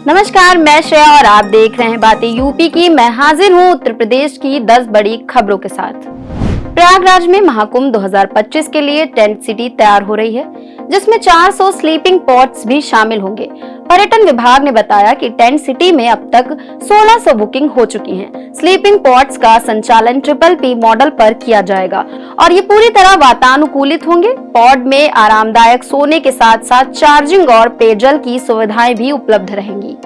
नमस्कार, मैं श्रेया और आप देख रहे हैं बातें यूपी की। मैं हाजिर हूं उत्तर प्रदेश की 10 बड़ी खबरों के साथ। प्रयागराज में महाकुंभ 2025 के लिए टेंट सिटी तैयार हो रही है, जिसमें 400 स्लीपिंग पॉट्स भी शामिल होंगे। पर्यटन विभाग ने बताया कि टेंट सिटी में अब तक 1600 बुकिंग हो चुकी हैं। स्लीपिंग पॉट्स का संचालन PPP मॉडल पर किया जाएगा और ये पूरी तरह वातानुकूलित होंगे। पॉड में आरामदायक सोने के साथ साथ चार्जिंग और पेयजल की सुविधाएं भी उपलब्ध रहेंगी।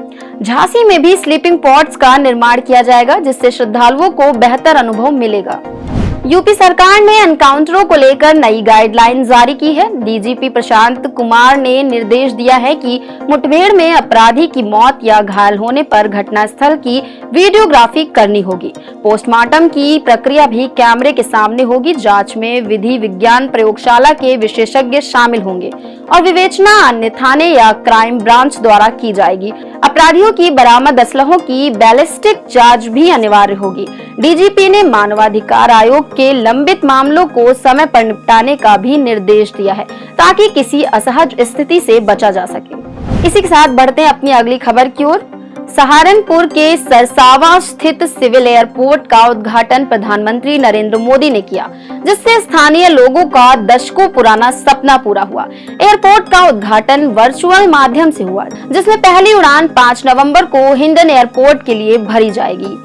झांसी में भी स्लीपिंग पॉड्स का निर्माण किया जाएगा, जिससे श्रद्धालुओं को बेहतर अनुभव मिलेगा। यूपी सरकार ने एनकाउंटरों को लेकर नई गाइडलाइन जारी की है। डीजीपी प्रशांत कुमार ने निर्देश दिया है कि मुठभेड़ में अपराधी की मौत या घायल होने पर घटनास्थल की वीडियोग्राफी करनी होगी। पोस्टमार्टम की प्रक्रिया भी कैमरे के सामने होगी। जांच में विधि विज्ञान प्रयोगशाला के विशेषज्ञ शामिल होंगे और विवेचना अन्य थाने या क्राइम ब्रांच द्वारा की जाएगी। अपराधियों की बरामद असलहों की बैलिस्टिक जांच भी अनिवार्य होगी। डीजीपी ने मानवाधिकार आयोग के लंबित मामलों को समय पर निपटाने का भी निर्देश दिया है, ताकि किसी असहज स्थिति से बचा जा सके। इसी के साथ बढ़ते हैं अपनी अगली खबर की ओर। सहारनपुर के सरसावा स्थित सिविल एयरपोर्ट का उद्घाटन प्रधानमंत्री नरेंद्र मोदी ने किया, जिससे स्थानीय लोगों का दशकों पुराना सपना पूरा हुआ। एयरपोर्ट का उद्घाटन वर्चुअल माध्यम से हुआ, जिसमें पहली उड़ान 5 नवंबर को हिंडन एयरपोर्ट के लिए भरी जाएगी।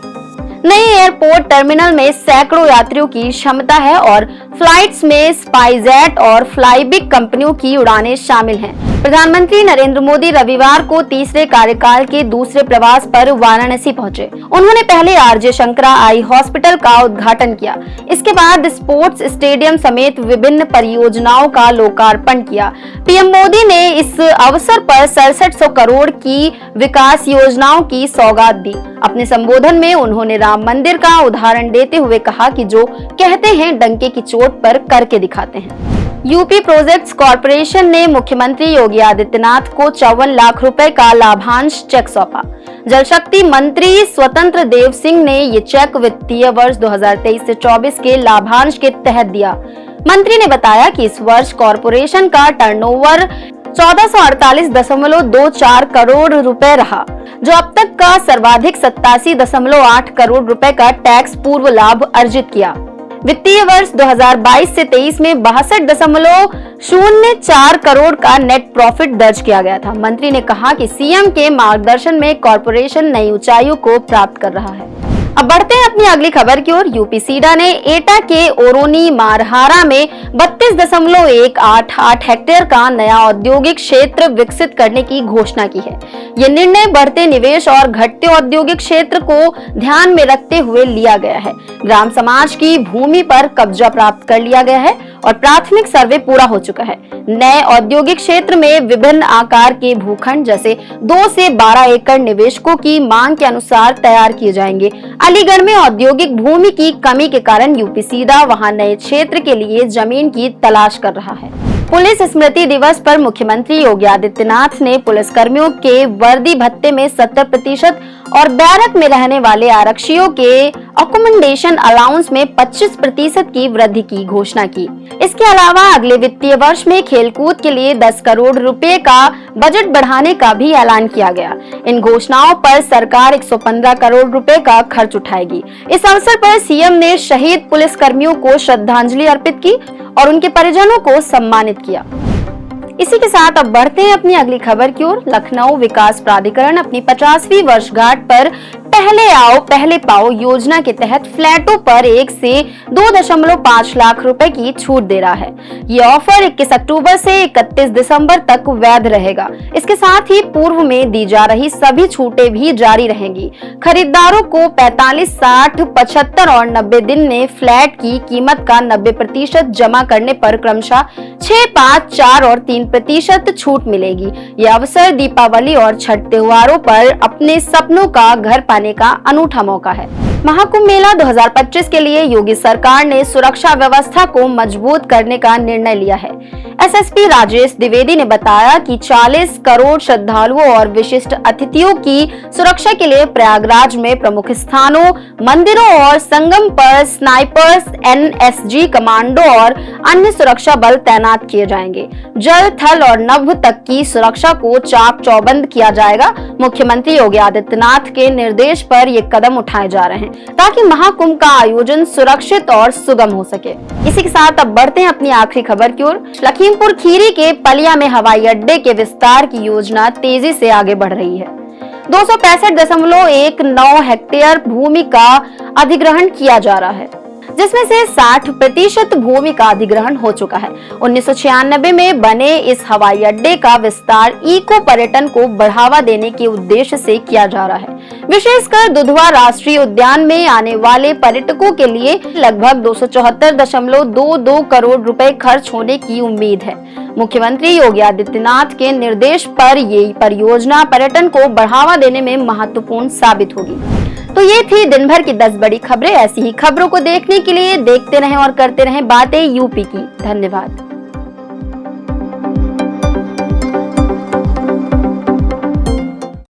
नए एयरपोर्ट टर्मिनल में सैकड़ों यात्रियों की क्षमता है और फ्लाइट्स में स्पाइसजेट और फ्लाईबिग कंपनियों की उड़ानें शामिल हैं। प्रधानमंत्री नरेंद्र मोदी रविवार को तीसरे कार्यकाल के दूसरे प्रवास पर वाराणसी पहुंचे। उन्होंने पहले आरजे शंकरा आई हॉस्पिटल का उद्घाटन किया। इसके बाद स्पोर्ट्स स्टेडियम समेत विभिन्न परियोजनाओं का लोकार्पण किया। पीएम मोदी ने इस अवसर पर 6700 करोड़ की विकास योजनाओं की सौगात दी। अपने संबोधन में उन्होंने राम मंदिर का उदाहरण देते हुए कहा कि जो कहते हैं डंके की चोट पर करके दिखाते हैं। यूपी प्रोजेक्ट्स कॉरपोरेशन ने मुख्यमंत्री योगी आदित्यनाथ को 54 लाख रुपए का लाभांश चेक सौंपा। जल शक्ति मंत्री स्वतंत्र देव सिंह ने ये चेक वित्तीय वर्ष 2023 से 24 के लाभांश के तहत दिया। मंत्री ने बताया कि इस वर्ष कॉरपोरेशन का टर्नओवर 1448.24 करोड़ रुपए रहा, जो अब तक का सर्वाधिक 87.8 करोड़ रुपए का टैक्स पूर्व लाभ अर्जित किया। वित्तीय वर्ष 2022 से 23 में 62.04 करोड़ का नेट प्रॉफिट दर्ज किया गया था। मंत्री ने कहा कि सीएम के मार्गदर्शन में कॉरपोरेशन नई ऊंचाइयों को प्राप्त कर रहा है। अब बढ़ते हैं अपनी अगली खबर की ओर। यूपी सीडा ने एटा के ओरोनी मारहारा में 32.188 हेक्टेयर का नया औद्योगिक क्षेत्र विकसित करने की घोषणा की है। ये निर्णय बढ़ते निवेश और घटते औद्योगिक क्षेत्र को ध्यान में रखते हुए लिया गया है। ग्राम समाज की भूमि पर कब्जा प्राप्त कर लिया गया है और प्राथमिक सर्वे पूरा हो चुका है। नए औद्योगिक क्षेत्र में विभिन्न आकार के भूखंड जैसे 2 से 12 एकड़ निवेशकों की मांग के अनुसार तैयार किए जाएंगे। अलीगढ़ में औद्योगिक भूमि की कमी के कारण यूपी सीडा वहां नए क्षेत्र के लिए जमीन की तलाश कर रहा है। पुलिस स्मृति दिवस पर मुख्यमंत्री योगी आदित्यनाथ ने पुलिस कर्मियों के वर्दी भत्ते में 70% और बैरक में रहने वाले आरक्षियों के अकोमोडेशन अलाउंस में 25% की वृद्धि की घोषणा की। इसके अलावा अगले वित्तीय वर्ष में खेलकूद के लिए 10 करोड़ रुपए का बजट बढ़ाने का भी ऐलान किया गया। इन घोषणाओं पर सरकार 115 करोड़ रुपए का खर्च उठाएगी। इस अवसर पर सीएम ने शहीद पुलिस कर्मियों को श्रद्धांजलि अर्पित की और उनके परिजनों को सम्मानित किया। इसी के साथ अब बढ़ते हैं अपनी अगली खबर की ओर। लखनऊ विकास प्राधिकरण अपनी 50वीं वर्षगांठ पर पहले आओ पहले पाओ योजना के तहत फ्लैटों पर 1 से 2.5 लाख रुपए की छूट दे रहा है। ये ऑफर 21 अक्टूबर से 31 दिसंबर तक वैध रहेगा। इसके साथ ही पूर्व में दी जा रही सभी छूटें भी जारी रहेंगी। खरीदारों को 45, 60, 75 और 90 दिन में फ्लैट की कीमत का 90% जमा करने पर क्रमशः 6, 5, 4 और 3% छूट मिलेगी। यह अवसर दीपावली और छठ त्योहारों पर अपने सपनों का घर पाने का अनूठा मौका है। महाकुंभ मेला 2025 के लिए योगी सरकार ने सुरक्षा व्यवस्था को मजबूत करने का निर्णय लिया है। एसएसपी राजेश द्विवेदी ने बताया कि 40 करोड़ श्रद्धालुओं और विशिष्ट अतिथियों की सुरक्षा के लिए प्रयागराज में प्रमुख स्थानों, मंदिरों और संगम पर स्नाइपर्स, एनएसजी कमांडो और अन्य सुरक्षा बल तैनात किए जाएंगे। जल, थल और नभ तक की सुरक्षा को चाक चौबंद किया जाएगा। मुख्यमंत्री योगी आदित्यनाथ के निर्देश पर ये कदम उठाए जा रहे हैं ताकि महाकुंभ का आयोजन सुरक्षित और सुगम हो सके। इसी के साथ अब बढ़ते हैं अपनी आखिरी खबर की ओर। लखीमपुर खीरी के पलिया में हवाई अड्डे के विस्तार की योजना तेजी से आगे बढ़ रही है। 265.19 हेक्टेयर भूमि का अधिग्रहण किया जा रहा है, जिसमें से 60% भूमि का अधिग्रहण हो चुका है। 1996 में बने इस हवाई अड्डे का विस्तार इको पर्यटन को बढ़ावा देने के उद्देश्य से किया जा रहा है। विशेषकर दुधवा राष्ट्रीय उद्यान में आने वाले पर्यटकों के लिए लगभग 274.22 करोड़ रुपए खर्च होने की उम्मीद है। मुख्यमंत्री योगी आदित्यनाथ के निर्देश पर ये परियोजना पर्यटन को बढ़ावा देने में महत्वपूर्ण साबित होगी। तो ये थी दिन भर की 10 बड़ी खबरें। ऐसी ही खबरों को देखने के लिए देखते रहें और करते रहें बातें यूपी की। धन्यवाद।